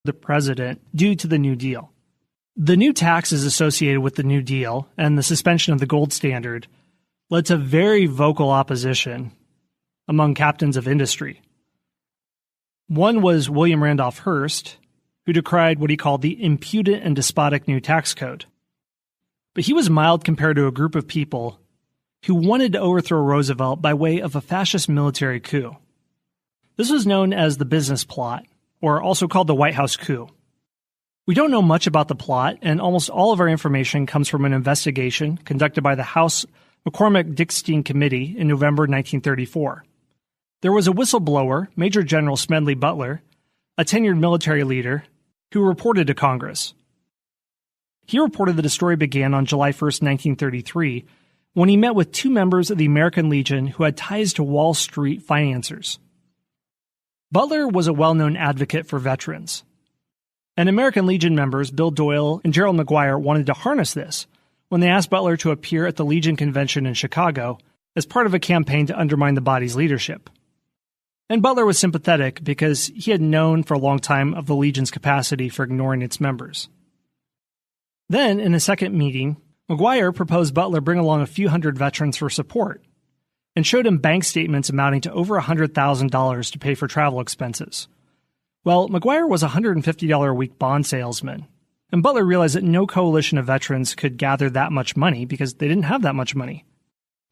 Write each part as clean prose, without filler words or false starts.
the president due to the New Deal. The new taxes associated with the New Deal and the suspension of the gold standard led to very vocal opposition among captains of industry. One was William Randolph Hearst, who decried what he called the impudent and despotic new tax code. But he was mild compared to a group of people who wanted to overthrow Roosevelt by way of a fascist military coup. This was known as the business plot, or also called the White House coup. We don't know much about the plot, and almost all of our information comes from an investigation conducted by the House McCormick-Dickstein Committee in November 1934. There was a whistleblower, Major General Smedley Butler, a tenured military leader, who reported to Congress. He reported that a story began on July 1, 1933, when he met with two members of the American Legion who had ties to Wall Street financiers. Butler was a well-known advocate for veterans. And American Legion members Bill Doyle and Gerald McGuire wanted to harness this when they asked Butler to appear at the Legion convention in Chicago as part of a campaign to undermine the body's leadership. And Butler was sympathetic because he had known for a long time of the Legion's capacity for ignoring its members. Then, in a second meeting, McGuire proposed Butler bring along a few hundred veterans for support and showed him bank statements amounting to over $100,000 to pay for travel expenses. Well, McGuire was a $150 a week bond salesman, and Butler realized that no coalition of veterans could gather that much money because they didn't have that much money.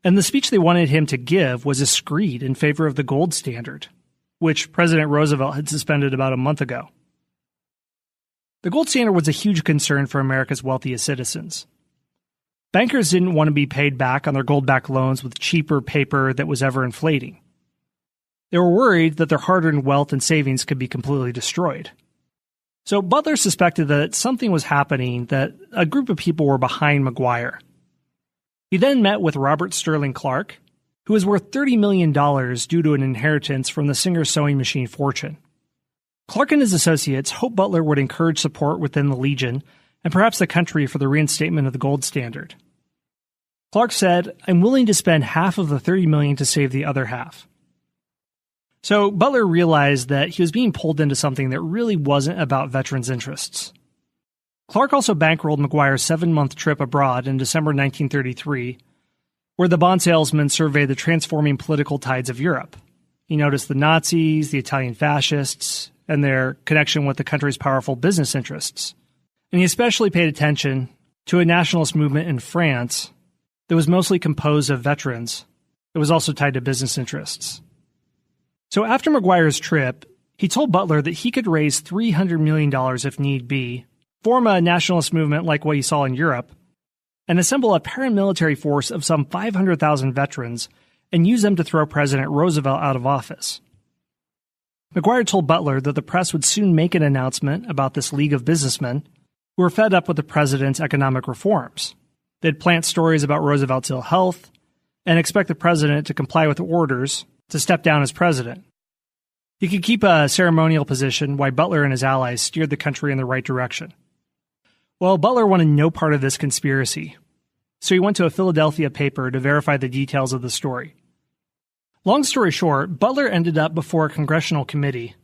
And the speech they wanted him to give was a screed in favor of the gold standard, which President Roosevelt had suspended about a month ago. The gold standard was a huge concern for America's wealthiest citizens. Bankers didn't want to be paid back on their gold-backed loans with cheaper paper that was ever inflating. They were worried that their hard-earned wealth and savings could be completely destroyed. So Butler suspected that something was happening, that a group of people were behind McGuire. He then met with Robert Sterling Clark, who was worth $30 million due to an inheritance from the Singer sewing machine fortune. Clark and his associates hoped Butler would encourage support within the Legion and perhaps the country for the reinstatement of the gold standard. Clark said, "I'm willing to spend half of the $30 million to save the other half." So Butler realized that he was being pulled into something that really wasn't about veterans' interests. Clark also bankrolled McGuire's 7-month trip abroad in December 1933, where the bond salesman surveyed the transforming political tides of Europe. He noticed the Nazis, the Italian fascists, and their connection with the country's powerful business interests. And he especially paid attention to a nationalist movement in France that was mostly composed of veterans. It was also tied to business interests. So after McGuire's trip, he told Butler that he could raise $300 million if need be, form a nationalist movement like what he saw in Europe, and assemble a paramilitary force of some 500,000 veterans and use them to throw President Roosevelt out of office. McGuire told Butler that the press would soon make an announcement about this league of businessmen who were fed up with the president's economic reforms. They'd plant stories about Roosevelt's ill health and expect the president to comply with orders to step down as president. He could keep a ceremonial position while Butler and his allies steered the country in the right direction. Well, Butler wanted no part of this conspiracy, so he went to a Philadelphia paper to verify the details of the story. Long story short, Butler ended up before a congressional committee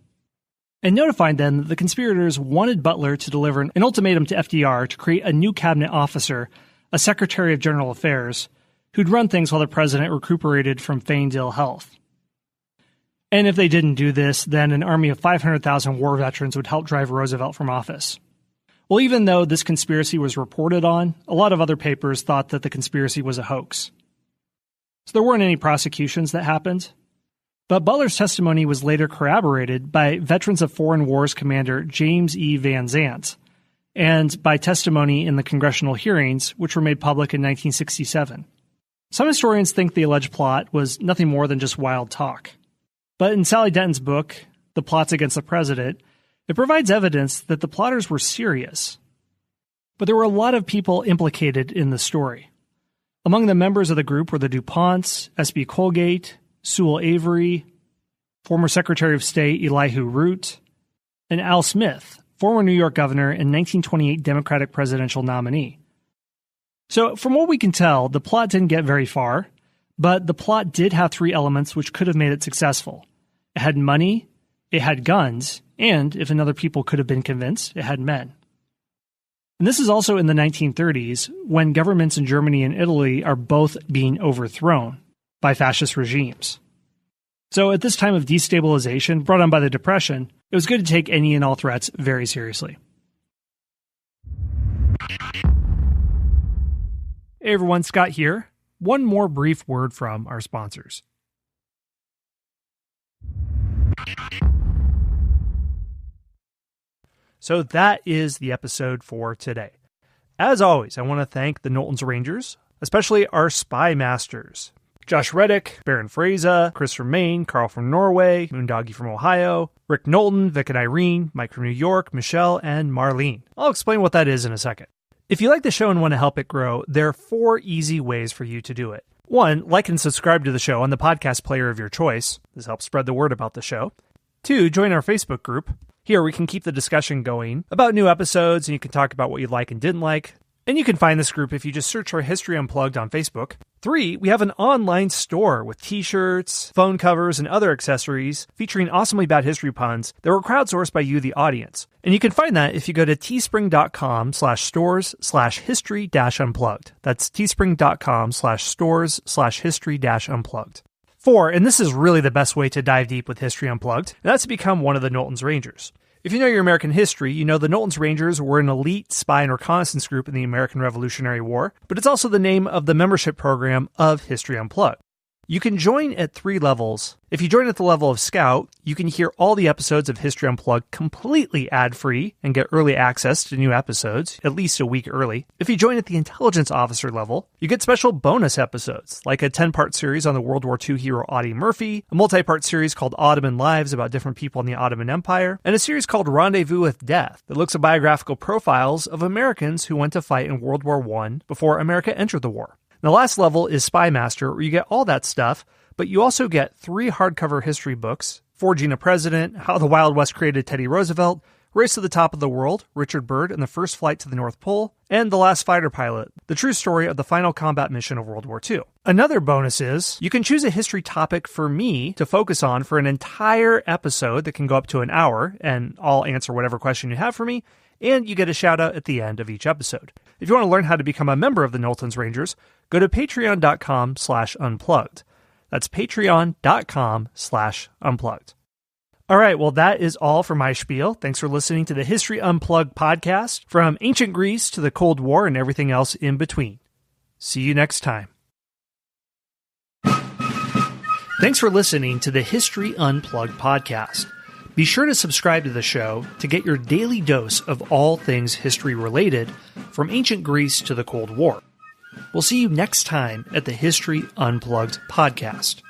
and notified them that the conspirators wanted Butler to deliver an ultimatum to FDR to create a new cabinet officer, a Secretary of General Affairs, who'd run things while the president recuperated from feigned ill health. And if they didn't do this, then an army of 500,000 war veterans would help drive Roosevelt from office. Well, even though this conspiracy was reported on, a lot of other papers thought that the conspiracy was a hoax. So there weren't any prosecutions that happened. But Butler's testimony was later corroborated by Veterans of Foreign Wars Commander James E. Van Zandt, and by testimony in the congressional hearings, which were made public in 1967. Some historians think the alleged plot was nothing more than just wild talk. But in Sally Denton's book, The Plots Against the President, it provides evidence that the plotters were serious. But there were a lot of people implicated in the story. Among the members of the group were the DuPonts, S.B. Colgate, Sewell Avery, former Secretary of State Elihu Root, and Al Smith, former New York governor and 1928 Democratic presidential nominee. So from what we can tell, the plot didn't get very far, but the plot did have three elements which could have made it successful. It had money, it had guns, and if another people could have been convinced, it had men. And this is also in the 1930s, when governments in Germany and Italy are both being overthrown by fascist regimes. So at this time of destabilization brought on by the Depression, it was good to take any and all threats very seriously. Hey everyone, Scott here. One more brief word from our sponsors. So that is the episode for today. As always, I want to thank the Knowlton's Rangers, especially our spy masters. Josh Reddick, Baron Fraser, Chris from Maine, Carl from Norway, Moondoggy from Ohio, Rick Knowlton, Vic and Irene, Mike from New York, Michelle, and Marlene. I'll explain what that is in a second. If you like the show and want to help it grow, there are 4 easy ways for you to do it. 1, like and subscribe to the show on the podcast player of your choice. This helps spread the word about the show. 2, join our Facebook group. Here we can keep the discussion going about new episodes, and you can talk about what you like and didn't like. And you can find this group if you just search for History Unplugged on Facebook. 3, we have an online store with t-shirts, phone covers, and other accessories featuring awesomely bad history puns that were crowdsourced by you, the audience. And you can find that if you go to teespring.com/stores/history-unplugged. That's teespring.com/stores/history-unplugged. 4, and this is really the best way to dive deep with History Unplugged, and that's to become one of the Knowlton's Rangers. If you know your American history, you know the Knowlton's Rangers were an elite spy and reconnaissance group in the American Revolutionary War, but it's also the name of the membership program of History Unplugged. You can join at 3 levels. If you join at the level of Scout, you can hear all the episodes of History Unplugged completely ad-free and get early access to new episodes, at least a week early. If you join at the Intelligence Officer level, you get special bonus episodes, like a 10-part series on the World War II hero Audie Murphy, a multi-part series called Ottoman Lives about different people in the Ottoman Empire, and a series called Rendezvous with Death that looks at biographical profiles of Americans who went to fight in World War I before America entered the war. The last level is Spy Master, where you get all that stuff, but you also get 3 hardcover history books, Forging a President, How the Wild West Created Teddy Roosevelt, Race to the Top of the World, Richard Byrd and the First Flight to the North Pole, and The Last Fighter Pilot, the true story of the final combat mission of World War II. Another bonus is, you can choose a history topic for me to focus on for an entire episode that can go up to an hour, and I'll answer whatever question you have for me, and you get a shout out at the end of each episode. If you want to learn how to become a member of the Knowlton's Rangers, go to patreon.com/unplugged. That's patreon.com/unplugged. All right, well, that is all for my spiel. Thanks for listening to the History Unplugged podcast, from ancient Greece to the Cold War and everything else in between. See you next time. Thanks for listening to the History Unplugged podcast. Be sure to subscribe to the show to get your daily dose of all things history-related, from ancient Greece to the Cold War. We'll see you next time at the History Unplugged podcast.